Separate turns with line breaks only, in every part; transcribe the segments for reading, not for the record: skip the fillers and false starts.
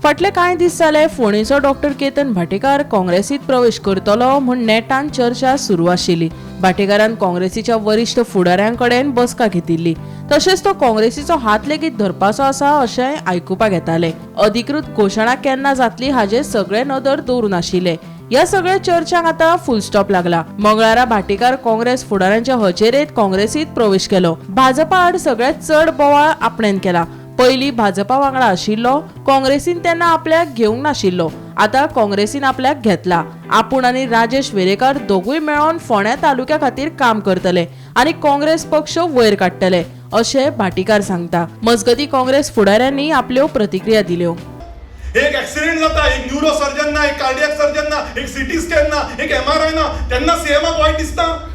फाटले कांय दीस जाले फोंडेचो डॉक्टर केतन भाटेकार काँग्रेसीत प्रवेश करतलो म्हूण नेटान चर्चा सुरू आशिल्ली। भाटेकारान काँग्रेसीच्या वरिष्ठ फुडाऱ्यांकडेन बसका घेतिल्ली, तशेंच तो काँग्रेसीचो हात लेगीत धरपाचो आसा अशेंय आयकुपाक येताले। अधिकृत घोशणा केन्ना जातली हाजेर सगळे नदर दवरून आशिल्ले। या सगळ्या चर्चांक आता फुल स्टॉप लागला। मंगळारा भाटेकार काँग्रेस फुडाऱ्यांच्या हजेरेत काँग्रेसीत प्रवेश केलो। भाजपा आड सगळ्यात चड बोवाळ आपणेन केला। पयलीं भाजपा वांगडा आशिल्लो, काँग्रेसीन तेन्ना आपल्याक घेवंक नाशिल्लो, आता काँग्रेसीन आपल्याक घेतला। आपूण आनी राजेश वेरेकार दोगूय मेळोन फोंड्या तालुक्या खातीर काम करतले आनी काँग्रेस पक्ष वयर काडटले अशें भाटेकार सांगता। मजगती काँग्रेस फुडाऱ्यांनी आपल्यो प्रतिक्रिया दिल्यो।
एक ऍक्सिडेंट जाता, एक न्यूरो सर्जन ना, एक कार्डियक सर्जन ना, एक सिटी स्कॅन ना, एक MRI ना, त्यांना सीएमाक वायट दिसता।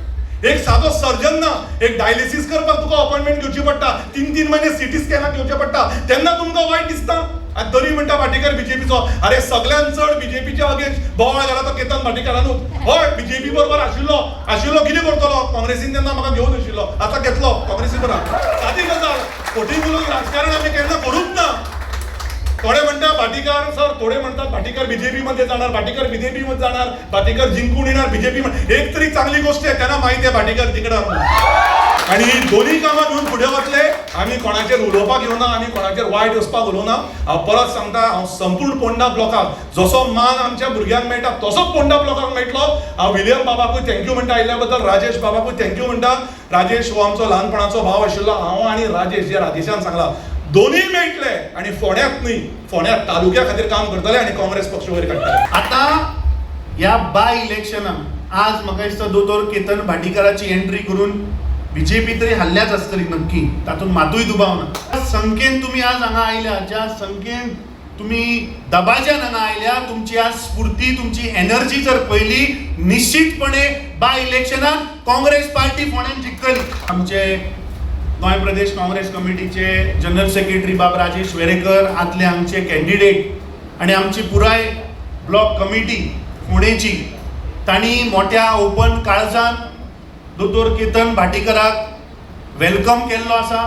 एक साधो सर्जन ना, एक डायलिसिस करपाक तुका अपॉइंटमेंट घेवची पडटा, 3-3 महिने सिटी स्कॅनाक घेवचे पडटा, तेन्ना तुमकां वायट दिसता। आनी तरी म्हणटा भाटेकार बीजेपीचो, अरे सगळ्यात चड बीजेपीच्या अगेन्स्ट बोवाळ घाला तो केतन भाटेकारानूच। हय, बीजेपी बरोबर आशिल्लो कितें करतलो? काँग्रेसीन तेन्ना म्हाका घेवन आशिल्लो, आता घेतलो काँग्रेसी बरोबर। सादी गजाल, खोटी बोलून राजकारण आमी केन्ना करूच ना। थोडे म्हणतात भाटीकार सर, थोडे म्हणतात भाटीकार बीजेपी मध्ये जाणार, भाटीकार बीजेपी मध्ये जाणार, भाटीकार जिंकून येणार बीजेपी मध्ये। एक तरी चांगली गोष्ट आहे, त्यांना माहिती आहे भाटीकार तिकडे आणि ही दोन्ही कामां घेऊन पुढे वतले। आम्ही कोणाचेर उलोवपाक येवना, आम्ही कोणाचेर वायट वचपाक उलोवना। हांव परत सांगता, हांव संपूर्ण पोंडा ब्लॉकाक जसो मान आमच्या भुरग्यांक मेळटा तसोच पोंडा ब्लॉकाक मेळटलो। हांव विलियम बाबाकूय थँक्यू म्हणटा आयिल्ल्या बद्दल, राजेश बाबाकूय थँक्यू म्हणटा। राजेश हो आमचो ल्हानपणाचो भाव आशिल्लो। हांव आनी राजेश जे राजेशान सांगला दोन्ही मेळटले आणि फोंड्यात न्ही, फोंड्या तालुक्या खातीर काम करतले आणि काँग्रेस पक्ष वयर काडटले।
आता या बाय इलेक्शनाक आज म्हाका दिसता दोतोर केतन भाटीकाराची एंट्री करून बीजेपी तरी हल्ल्याच आसतली नक्की, तातूंत मातूय दुबाव ना। ज्या संख्येन तुम्ही आज हांगा आयल्या, ज्या संख्येन तुम्ही दबाज्यान हांगा आयल्या, तुमची आज स्फूर्ती, तुमची एनर्जी जर पयली, निश्चितपणे बाय इलेक्शनाक काँग्रेस पार्टी फोंड्यान जिखतली। आमचे गोंय प्रदेश काँग्रेस कमिटीचे जनरल सेक्रेटरी बाब राजेश वेरेकर आदले आमचे कॅन्डिडेट आणि आमची पुराय ब्लॉक कमिटी फोंडेची, तांणी मोठ्या ओपन काळजान दोतोर केतन भाटीकाराक वेलकम केल्लो आसा।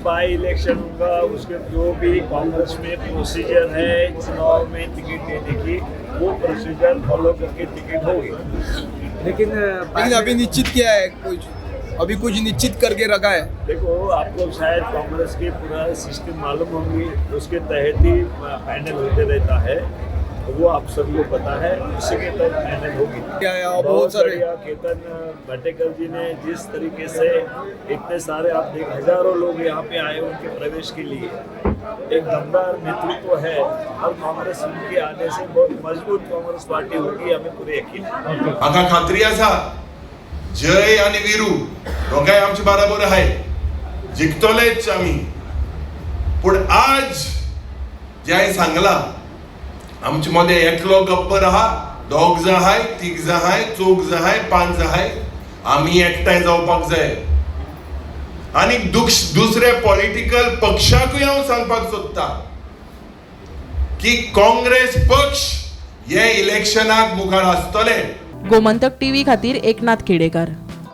बाई इलेक्शन होगा, उसके जो भी कांग्रेस में प्रोसीजर है चुनाव में टिकट देने की, वो प्रोसीजर फॉलो करके टिकट होगी।
लेकिन अभी निश्चित किया है अभी कुछ निश्चित करके रखा है।
देखो, आपको शायद कांग्रेस की पूरा सिस्टम मालूम होंगी, उसके तहत ही पैनल होते रहता है, वो आप सबको पता है, उसी के तहत पैनल होगी।
बहुत सारे
केतन भाटेकर जी ने जिस तरीके से इतने सारे आप देख हजारों लोग यहाँ पे आए उनके प्रवेश के लिए, एक दमदार नेतृत्व है और कांग्रेस उनके आने से बहुत मजबूत कांग्रेस पार्टी होगी, हमें पूरे यकीन है।
म्हाका खात्री आसा जय आणि वीरू दोगांय आमचे बरोबर आहे, जिखतलेच आमी। पण आज जे हांवें सांगला, आमचे मध्ये एकलो गब्बर आहा, दोग जाण आहाय, तीग जाण आहाय, चौग जाण आहाय, पांच जाण आहाय, आमी एकठांय जावपाक जाय। आणि दुसरे पॉलिटिकल पक्षाकूय हांव सांगपाक सोदता की काँग्रेस पक्ष हे इलेक्शनाक मुखार आसतले।
गोमंतक टीव्ही खातीर एकनाथ खेडेकर।